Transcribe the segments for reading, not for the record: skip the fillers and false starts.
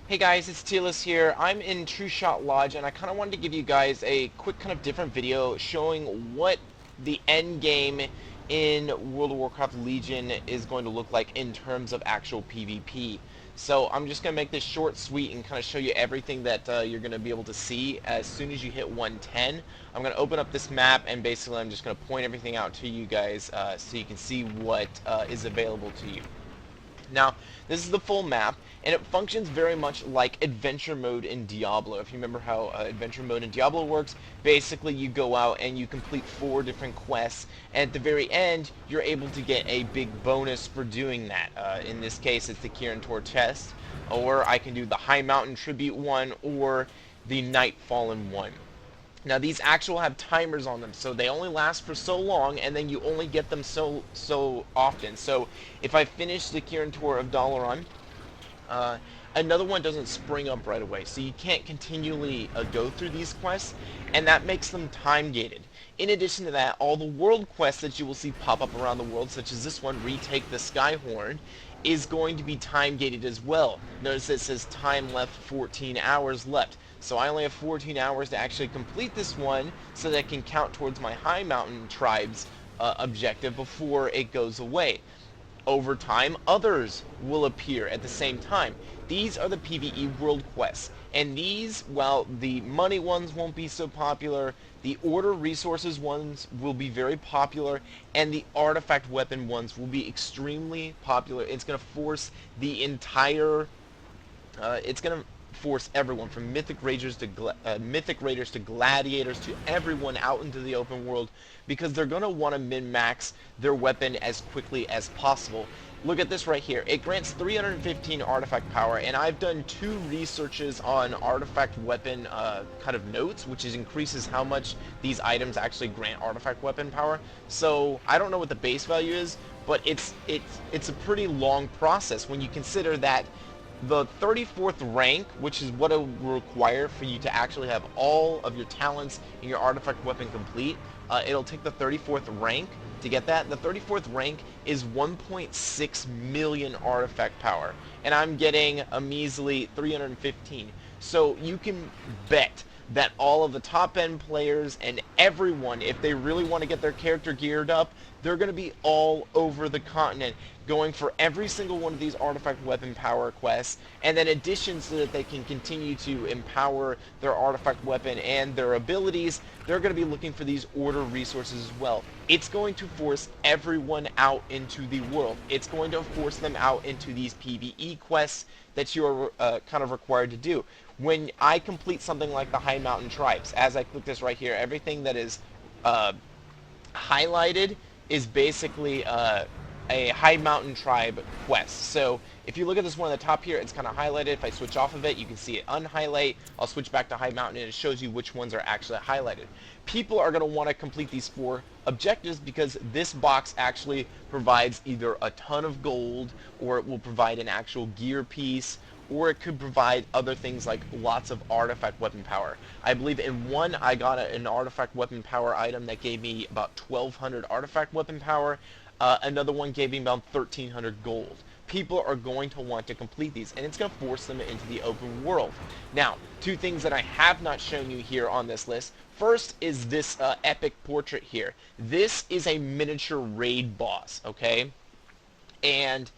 Hey guys, it's Tierlis here. I'm in True Shot Lodge, and I kind of wanted to give you guys a quick kind of different video showing what the end game in World of Warcraft Legion is going to look like in terms of actual PvP. So I'm just going to make this short, sweet, and kind of show you everything that you're going to be able to see as soon as you hit 110. I'm going to open up this map, and basically I'm just going to point everything out to you guys so you can see what is available to you. Now, this is the full map, and it functions very much like adventure mode in Diablo. If you remember how adventure mode in Diablo works, basically you go out and you complete 4 different quests, and at the very end, you're able to get a big bonus for doing that. In this case, it's the Kirin Tor chest, or I can do the High Mountain Tribute one, or the Night Fallen one. Now these actual have timers on them, so they only last for so long, and then you only get them so often. So if I finish the Kirin Tor of Dalaran, another one doesn't spring up right away, so you can't continually go through these quests, and that makes them time gated. In addition to that, all the world quests that you will see pop up around the world, such as this one, Retake the Skyhorn, is going to be time gated as well. Notice it says time left 14 hours left. So I only have 14 hours to actually complete this one so that it can count towards my High Mountain Tribe's objective before it goes away. Over time, others will appear at the same time. These are the PvE world quests. And these, while the money ones won't be so popular, the order resources ones will be very popular, and the artifact weapon ones will be extremely popular. It's going to force the entire it's going to force everyone from mythic raiders to gladiators to everyone out into the open world, because they're going to want to min-max their weapon as quickly as possible. Look at this right here. It grants 315 artifact power, and I've done 2 researches on artifact weapon kind of notes, which increases how much these items actually grant artifact weapon power. So I don't know what the base value is, but it's a pretty long process when you consider that the 34th rank, which is what it will require for you to actually have all of your talents and your artifact weapon complete. It'll take the 34th rank to get that. The 34th rank is 1.6 million artifact power, and I'm getting a measly 315. So you can bet that all of the top end players and everyone, if they really want to get their character geared up, they're going to be all over the continent going for every single one of these artifact weapon power quests, and then additions so that they can continue to empower their artifact weapon and their abilities. They're going to be looking for these order resources as well. It's going to force everyone out into the world. It's going to force them out into these PvE quests that you're kind of required to do. When I complete something like the High Mountain Tribes, as I click this right here, everything that is highlighted is basically a High Mountain Tribe quest. So if you look at this one at the top here, it's kind of highlighted. If I switch off of it, you can see it unhighlight. I'll switch back to High Mountain, and it shows you which ones are actually highlighted. People are going to want to complete these 4 objectives because this box actually provides either a ton of gold, or it will provide an actual gear piece, or it could provide other things like lots of artifact weapon power. I believe in one I got an artifact weapon power item that gave me about 1,200 artifact weapon power. Another one gave me about 1,300 gold. People are going to want to complete these, and it's going to force them into the open world. Now, 2 things that I have not shown you here on this list. First is this epic portrait here. This is a miniature raid boss, okay? And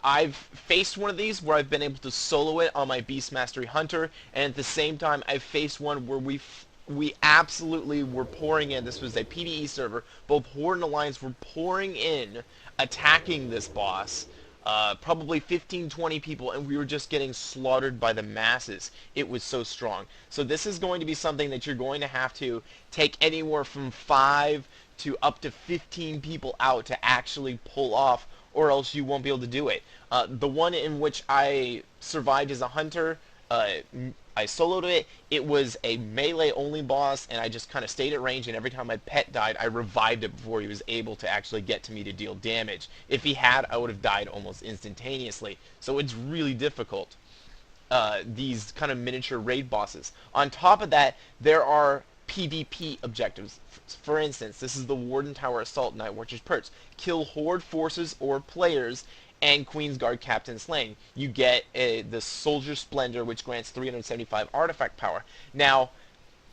I've faced one of these where I've been able to solo it on my Beast Mastery Hunter, and at the same time I've faced one where we absolutely were pouring in. This was a PvE server. Both Horde and Alliance were pouring in, attacking this boss. Probably 15-20 people, and we were just getting slaughtered by the masses. It was so strong. So this is going to be something that you're going to have to take anywhere from 5 to up to 15 people out to actually pull off, or else you won't be able to do it. The one in which I survived as a hunter, I soloed it. It was a melee only boss, and I just kind of stayed at range, and every time my pet died, I revived it before he was able to actually get to me to deal damage. If he had, I would have died almost instantaneously. So it's really difficult. These kind of miniature raid bosses. On top of that, there are PvP objectives. For instance, this is the Warden Tower Assault Night Watcher's Perch. Kill Horde forces or players and Queensguard Captain Slain. You get the Soldier Splendor, which grants 375 artifact power. Now,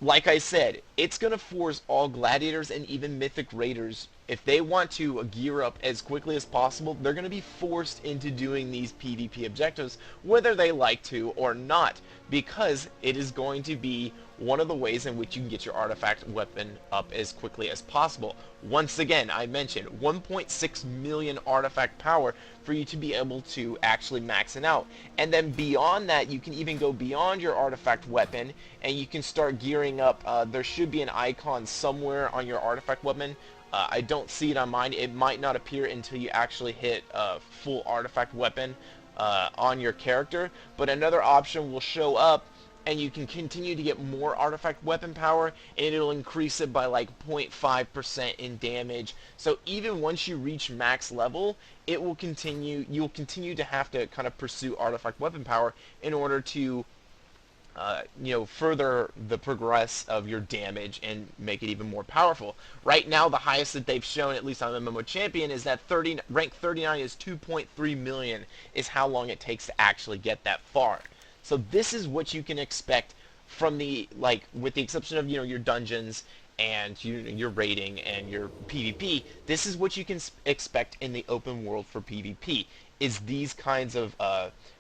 like I said, it's going to force all gladiators and even mythic raiders, if they want to gear up as quickly as possible, they're going to be forced into doing these PvP objectives, whether they like to or not, because it is going to be one of the ways in which you can get your artifact weapon up as quickly as possible. Once again, I mentioned 1.6 million artifact power for you to be able to actually max it out. And then beyond that, you can even go beyond your artifact weapon, and you can start gearing up. There should be an icon somewhere on your artifact weapon. I don't see it on mine. It might not appear until you actually hit full artifact weapon on your character, but another option will show up, and you can continue to get more artifact weapon power, and it'll increase it by like 0.5% in damage. So even once you reach max level, it will continue. You'll continue to have to kind of pursue artifact weapon power in order to further the progress of your damage and make it even more powerful. Right now, the highest that they've shown, at least on the MMO Champion, is that rank 39 is 2.3 million, is how long it takes to actually get that far. So this is what you can expect from the, with the exception of, your dungeons and your raiding and your PvP, this is what you can expect in the open world for PvP, is these kinds of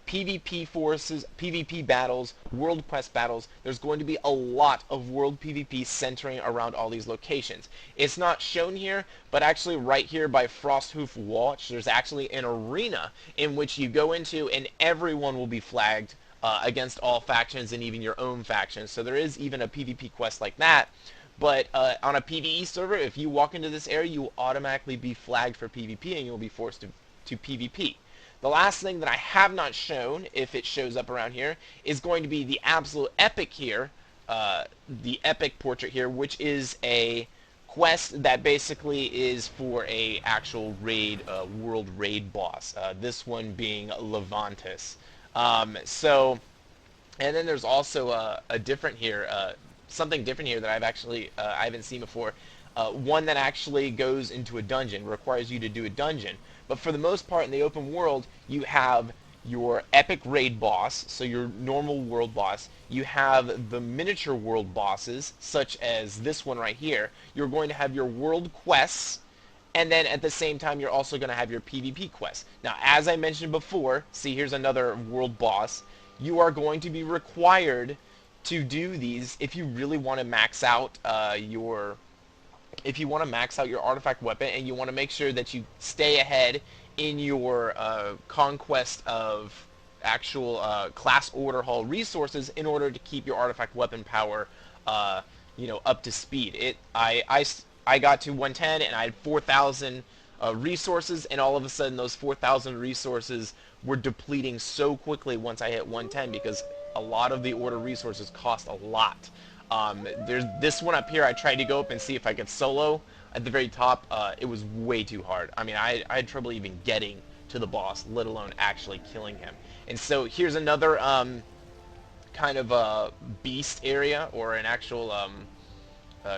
PvP forces, PvP battles, world quest battles. There's going to be a lot of world PvP centering around all these locations. It's not shown here, but actually right here by Frosthoof Watch, there's actually an arena in which you go into and everyone will be flagged against all factions and even your own factions. So there is even a PvP quest like that. But on a PvE server, if you walk into this area, you will automatically be flagged for PvP and you'll be forced to PvP. The last thing that I have not shown, if it shows up around here, is going to be the absolute epic here, the epic portrait here, which is a quest that basically is for a actual raid, world raid boss. This one being Levantis. And then there's also a different here, something different here that I haven't seen before. One that actually goes into a dungeon, requires you to do a dungeon. But for the most part in the open world, you have your epic raid boss, so your normal world boss. You have the miniature world bosses, such as this one right here. You're going to have your world quests, and then at the same time you're also going to have your PvP quests. Now, as I mentioned before, see, here's another world boss. You are going to be required to do these if you really want to max out your artifact weapon, and you want to make sure that you stay ahead in your conquest of actual class order hall resources in order to keep your artifact weapon power up to speed. I got to 110 and I had 4,000 resources, and all of a sudden those 4,000 resources were depleting so quickly once I hit 110, because a lot of the order resources cost a lot. There's this one up here. I tried to go up and see if I could solo at the very top. It was way too hard. I mean, I had trouble even getting to the boss, let alone actually killing him. And so here's another kind of a beast area, or an actual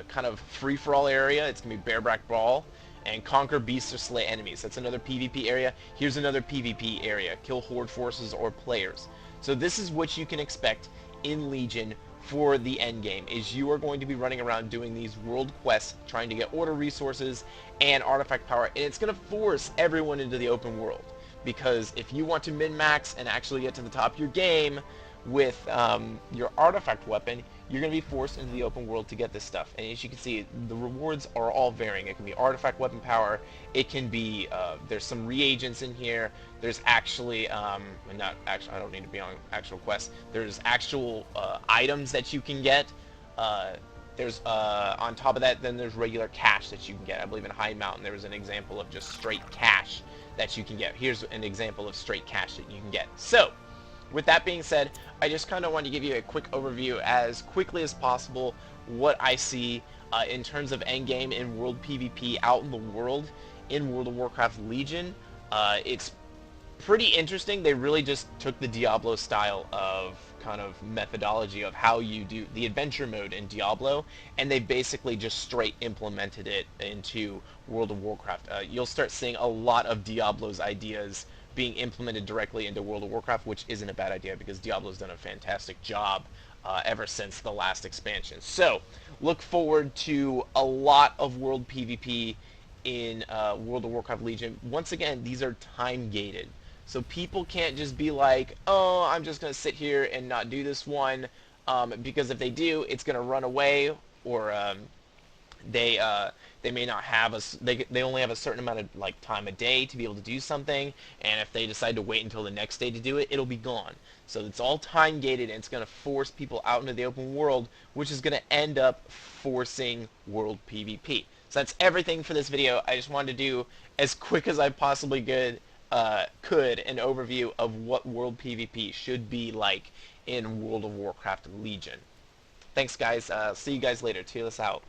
kind of free-for-all area. It's going to be Bareback Brawl and conquer beasts or slay enemies. That's another PvP area. Here's another PvP area. Kill horde forces or players. So this is what you can expect in Legion for the end game, is you are going to be running around doing these world quests, trying to get order resources and artifact power, and it's going to force everyone into the open world, because if you want to min-max and actually get to the top of your game with your artifact weapon, you're going to be forced into the open world to get this stuff. And as you can see, the rewards are all varying. It can be artifact weapon power, it can be, there's some reagents in here, there's actually, not actually, I don't need to be on actual quests, there's actual items that you can get, there's, on top of that, then there's regular cash that you can get. I believe in High Mountain there was an example of just straight cash that you can get. Here's an example of straight cash that you can get. So, with that being said, I just kind of want to give you a quick overview as quickly as possible what I see in terms of endgame in world PvP out in the world in World of Warcraft Legion. It's pretty interesting. They really just took the Diablo style of kind of methodology of how you do the adventure mode in Diablo, and they basically just straight implemented it into World of Warcraft. You'll start seeing a lot of Diablo's ideas being implemented directly into World of Warcraft, which isn't a bad idea because Diablo's done a fantastic job ever since the last expansion. So look forward to a lot of world PvP in World of Warcraft Legion. Once again, these are time gated. So people can't just be like, oh, I'm just going to sit here and not do this one, because if they do, it's going to run away, or they they may not have they only have a certain amount of like time a day to be able to do something, and if they decide to wait until the next day to do it, it'll be gone. So it's all time gated, and it's going to force people out into the open world, which is going to end up forcing world PvP. So that's everything for this video. I just wanted to do as quick as I possibly could an overview of what world PvP should be like in World of Warcraft Legion. Thanks guys. See you guys later. Tierlis out.